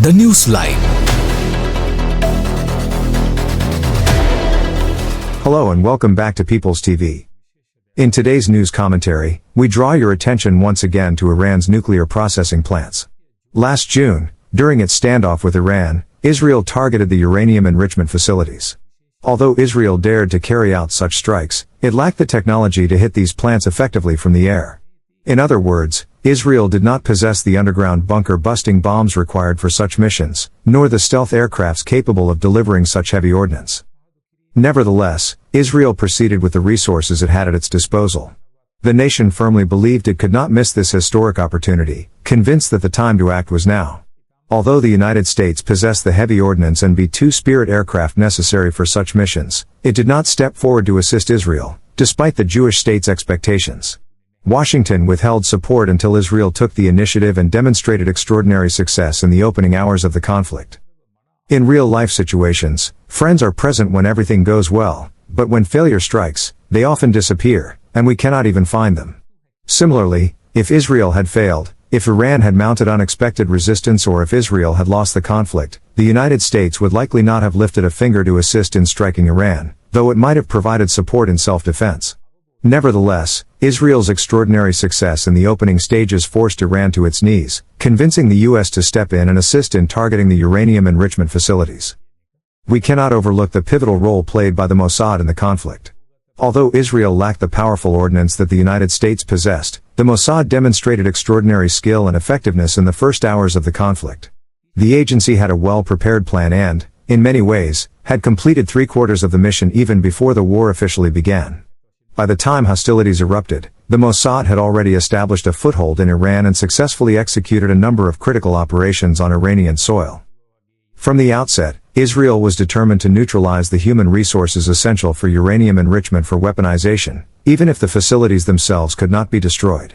The News Line. Hello and welcome back to People's TV. In today's news commentary, we draw your attention once again to Iran's nuclear processing plants. Last June, during its standoff with Iran, Israel targeted the uranium enrichment facilities. Although Israel dared to carry out such strikes, it lacked the technology to hit these plants effectively from the air. In other words, Israel did not possess the underground bunker-busting bombs required for such missions, nor the stealth aircrafts capable of delivering such heavy ordnance. Nevertheless, Israel proceeded with the resources it had at its disposal. The nation firmly believed it could not miss this historic opportunity, convinced that the time to act was now. Although the United States possessed the heavy ordnance and B-2 Spirit aircraft necessary for such missions, it did not step forward to assist Israel, despite the Jewish state's expectations. Washington withheld support until Israel took the initiative and demonstrated extraordinary success in the opening hours of the conflict. In real-life situations, friends are present when everything goes well, but when failure strikes, they often disappear, and we cannot even find them. Similarly, if Israel had failed, if Iran had mounted unexpected resistance, or if Israel had lost the conflict, the United States would likely not have lifted a finger to assist in striking Iran, though it might have provided support in self-defense. Nevertheless, Israel's extraordinary success in the opening stages forced Iran to its knees, convincing the U.S. to step in and assist in targeting the uranium enrichment facilities. We cannot overlook the pivotal role played by the Mossad in the conflict. Although Israel lacked the powerful ordnance that the United States possessed, the Mossad demonstrated extraordinary skill and effectiveness in the first hours of the conflict. The agency had a well-prepared plan and, in many ways, had completed three-quarters of the mission even before the war officially began. By the time hostilities erupted, the Mossad had already established a foothold in Iran and successfully executed a number of critical operations on Iranian soil. From the outset, Israel was determined to neutralize the human resources essential for uranium enrichment for weaponization, even if the facilities themselves could not be destroyed.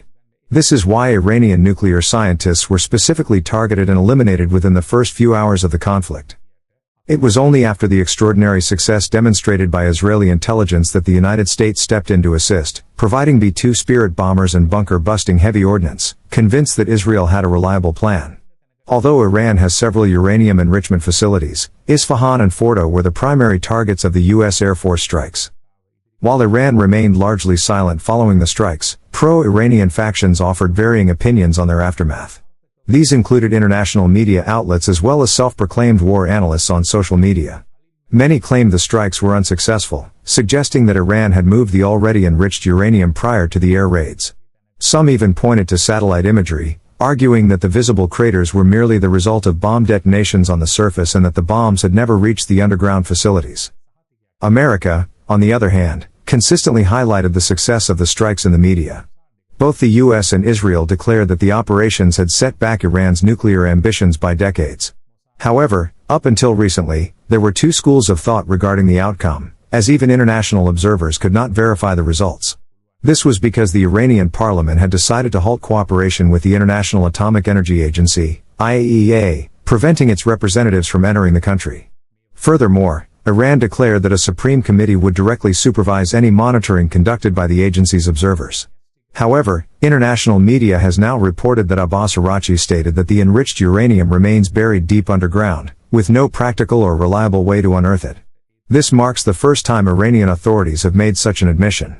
This is why Iranian nuclear scientists were specifically targeted and eliminated within the first few hours of the conflict. It was only after the extraordinary success demonstrated by Israeli intelligence that the United States stepped in to assist, providing B-2 Spirit bombers and bunker-busting heavy ordnance, convinced that Israel had a reliable plan. Although Iran has several uranium enrichment facilities, Isfahan and Fordo were the primary targets of the U.S. Air Force strikes. While Iran remained largely silent following the strikes, pro-Iranian factions offered varying opinions on their aftermath. These included international media outlets as well as self-proclaimed war analysts on social media. Many claimed the strikes were unsuccessful, suggesting that Iran had moved the already enriched uranium prior to the air raids. Some even pointed to satellite imagery, arguing that the visible craters were merely the result of bomb detonations on the surface and that the bombs had never reached the underground facilities. America, on the other hand, consistently highlighted the success of the strikes in the media. Both the U.S. and Israel declared that the operations had set back Iran's nuclear ambitions by decades. However, up until recently, there were two schools of thought regarding the outcome, as even international observers could not verify the results. This was because the Iranian parliament had decided to halt cooperation with the International Atomic Energy Agency, IAEA, preventing its representatives from entering the country. Furthermore, Iran declared that a Supreme Committee would directly supervise any monitoring conducted by the agency's observers. However, international media has now reported that Abbas Araghchi stated that the enriched uranium remains buried deep underground, with no practical or reliable way to unearth it. This marks the first time Iranian authorities have made such an admission.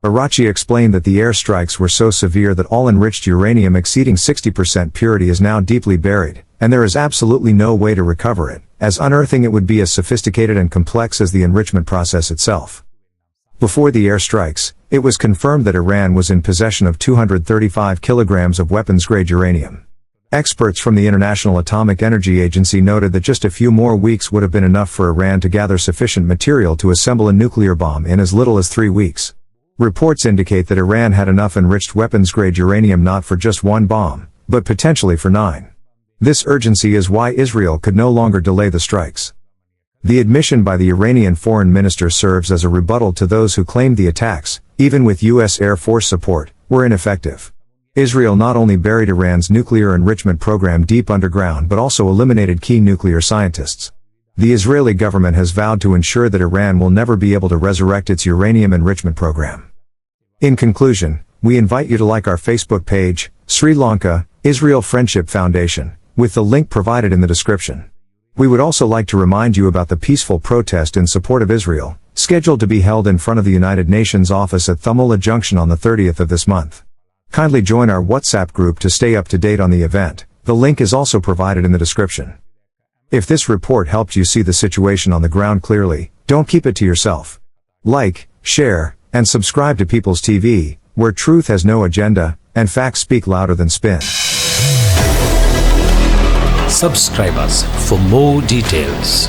Araghchi explained that the airstrikes were so severe that all enriched uranium exceeding 60% purity is now deeply buried, and there is absolutely no way to recover it, as unearthing it would be as sophisticated and complex as the enrichment process itself. Before the airstrikes, it was confirmed that Iran was in possession of 235 kilograms of weapons-grade uranium. Experts from the International Atomic Energy Agency noted that just a few more weeks would have been enough for Iran to gather sufficient material to assemble a nuclear bomb in as little as 3 weeks. Reports indicate that Iran had enough enriched weapons-grade uranium not for just one bomb, but potentially for 9. This urgency is why Israel could no longer delay the strikes. The admission by the Iranian foreign minister serves as a rebuttal to those who claimed the attacks, even with U.S. Air Force support, were ineffective. Israel not only buried Iran's nuclear enrichment program deep underground but also eliminated key nuclear scientists. The Israeli government has vowed to ensure that Iran will never be able to resurrect its uranium enrichment program. In conclusion, we invite you to like our Facebook page, Sri Lanka, Israel Friendship Foundation, with the link provided in the description. We would also like to remind you about the peaceful protest in support of Israel, scheduled to be held in front of the United Nations office at Thumula Junction on the 30th of this month. Kindly join our WhatsApp group to stay up to date on the event. The link is also provided in the description. If this report helped you see the situation on the ground clearly, don't keep it to yourself. Like, share, and subscribe to People's TV, where truth has no agenda, and facts speak louder than spin. Subscribe us for more details.